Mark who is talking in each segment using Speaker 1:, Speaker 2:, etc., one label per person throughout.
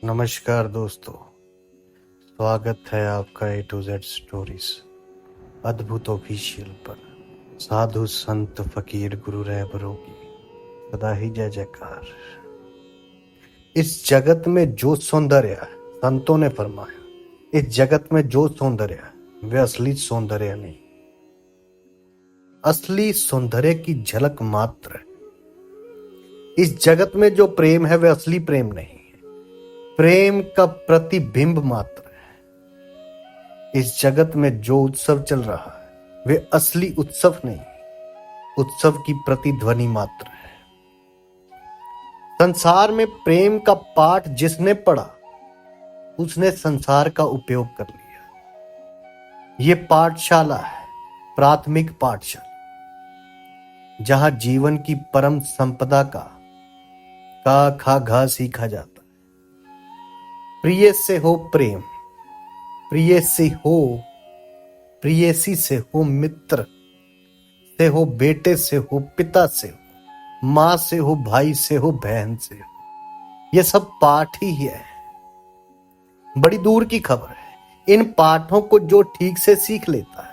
Speaker 1: नमस्कार दोस्तों, स्वागत है आपका ए टू जेड स्टोरीज अद्भुत ऑफिशियल पर। साधु संत फकीर गुरु रहबरों की सदा ही जय जयकार। इस जगत में जो सौंदर्य है, संतों ने फरमाया, इस जगत में जो सौंदर्य है वे असली सौंदर्य नहीं, असली सौंदर्य की झलक मात्र है। इस जगत में जो प्रेम है वह असली प्रेम नहीं, प्रेम का प्रतिबिंब मात्र है। इस जगत में जो उत्सव चल रहा है वे असली उत्सव नहीं, उत्सव की प्रतिध्वनि मात्र है। संसार में प्रेम का पाठ जिसने पढ़ा उसने संसार का उपयोग कर लिया। ये पाठशाला है, प्राथमिक पाठशाला, जहां जीवन की परम संपदा का खा घा सीखा जाता। प्रिय से हो प्रेम, प्रिय से हो, प्रियसी से हो मित्र से हो, बेटे से हो, पिता से हो, मां से हो, भाई से हो, बहन से हो, ये सब पाठ ही है। बड़ी दूर की खबर है, इन पाठों को जो ठीक से सीख लेता है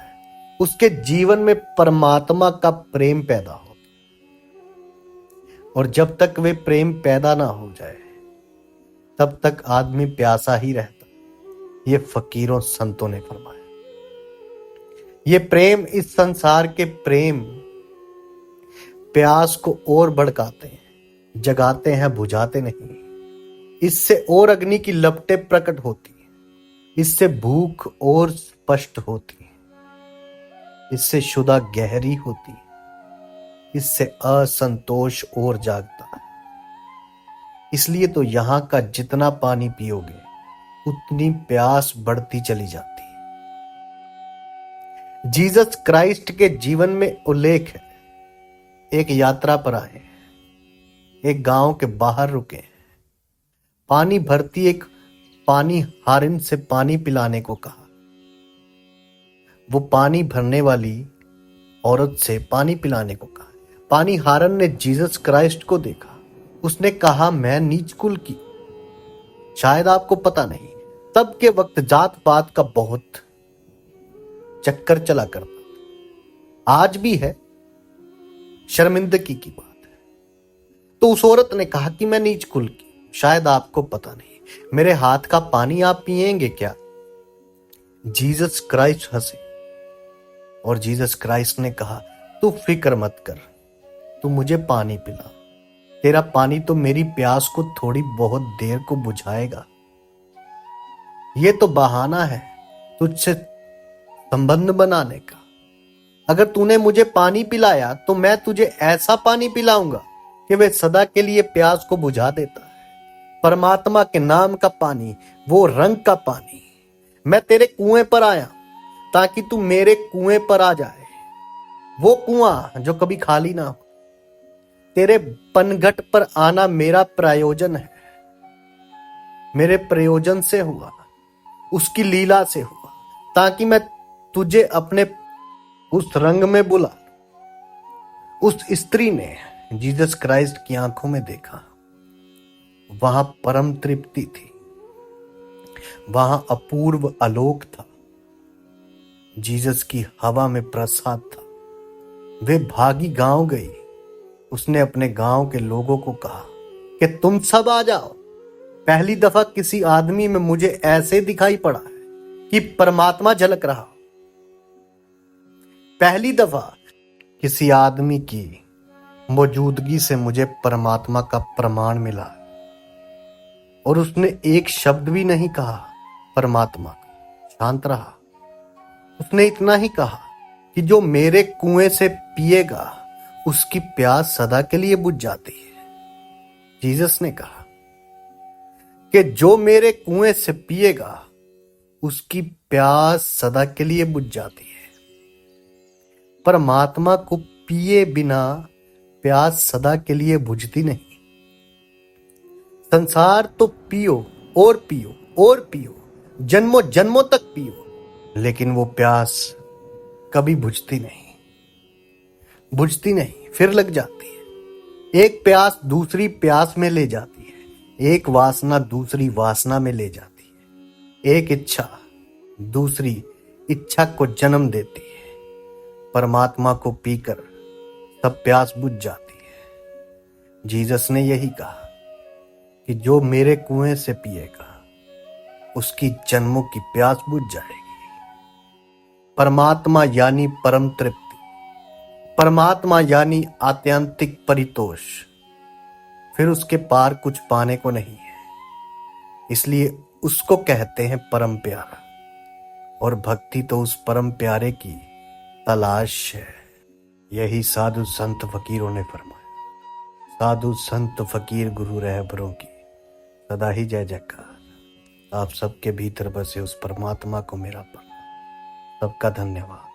Speaker 1: उसके जीवन में परमात्मा का प्रेम पैदा होता, और जब तक वे प्रेम पैदा ना हो जाए तब तक आदमी प्यासा ही रहता। ये फकीरों संतों ने फरमाया। ये प्रेम, इस संसार के प्रेम प्यास को और भड़काते हैं, जगाते हैं, बुझाते नहीं। इससे और अग्नि की लपटें प्रकट होती है, इससे भूख और स्पष्ट होती है, इससे शुदा गहरी होती है, इससे असंतोष और जागता है। इसलिए तो यहां का जितना पानी पियोगे उतनी प्यास बढ़ती चली जाती है। जीसस क्राइस्ट के जीवन में उल्लेख है, एक यात्रा पर आए, एक गांव के बाहर रुके, पानी भरती एक पानी हारिन से पानी पिलाने को कहा। वो पानी भरने वाली औरत से पानी पिलाने को कहा। पानी हारन ने जीसस क्राइस्ट को देखा, उसने कहा, मैं नीच कुल की, शायद आपको पता नहीं, तब के वक्त जात पात का बहुत चक्कर चला करता था, आज भी है, शर्मिंदगी की बात है। तो उस औरत ने कहा कि मैं नीच कुल की, शायद आपको पता नहीं, मेरे हाथ का पानी आप पिएंगे क्या? जीसस क्राइस्ट हंसे और जीसस क्राइस्ट ने कहा, तू फिक्र मत कर, तू मुझे पानी पिला, तेरा पानी तो मेरी प्यास को थोड़ी बहुत देर को बुझाएगा। ये तो बहाना है तुझसे संबंध बनाने का। अगर तूने मुझे पानी पिलाया तो मैं तुझे ऐसा पानी पिलाऊंगा कि वह सदा के लिए प्यास को बुझा देता है। परमात्मा के नाम का पानी, वो रंग का पानी। मैं तेरे कुएं पर आया ताकि तू मेरे कुएं पर आ जाए, वो कुआं जो कभी खाली ना हो। तेरे पनघट पर आना मेरा प्रयोजन है, मेरे प्रयोजन से हुआ, उसकी लीला से हुआ, ताकि मैं तुझे अपने उस रंग में बुला। उस स्त्री ने जीसस क्राइस्ट की आंखों में देखा, वहां परम तृप्ति थी, वहां अपूर्व आलोक था, जीसस की हवा में प्रसाद था। वे भागी गांव गई। उसने अपने गांव के लोगों को कहा कि तुम सब आ जाओ। पहली दफा किसी आदमी में मुझे ऐसे दिखाई पड़ा है कि परमात्मा झलक रहा। पहली दफा किसी आदमी की मौजूदगी से मुझे परमात्मा का प्रमाण मिला, और उसने एक शब्द भी नहीं कहा परमात्मा, शांत रहा। उसने इतना ही कहा कि जो मेरे कुएं से पिएगा उसकी प्यास सदा के लिए बुझ जाती है। जीसस ने कहा कि जो मेरे कुएं से पिएगा उसकी प्यास सदा के लिए बुझ जाती है। परमात्मा को पिए बिना प्यास सदा के लिए बुझती नहीं। संसार तो पियो और पियो और पियो, जन्मों जन्मों तक पियो, लेकिन वो प्यास कभी बुझती नहीं, बुझती नहीं, फिर लग जाती है। एक प्यास दूसरी प्यास में ले जाती है, एक वासना दूसरी वासना में ले जाती है। एक इच्छा दूसरी इच्छा को जन्म देती है। परमात्मा को पीकर सब प्यास बुझ जाती है। जीसस ने यही कहा कि जो मेरे कुएं से पिएगा उसकी जन्मों की प्यास बुझ जाएगी। परमात्मा यानी परम तृप्ति, परमात्मा यानी आत्यंतिक परितोष, फिर उसके पार कुछ पाने को नहीं है। इसलिए उसको कहते हैं परम प्यारा। और भक्ति तो उस परम प्यारे की तलाश है। यही साधु संत फकीरों ने फरमाया। साधु संत फकीर गुरु रहबरों की सदा ही जय जयकार। आप सबके भीतर बसे उस परमात्मा को मेरा प्रणाम। सबका धन्यवाद।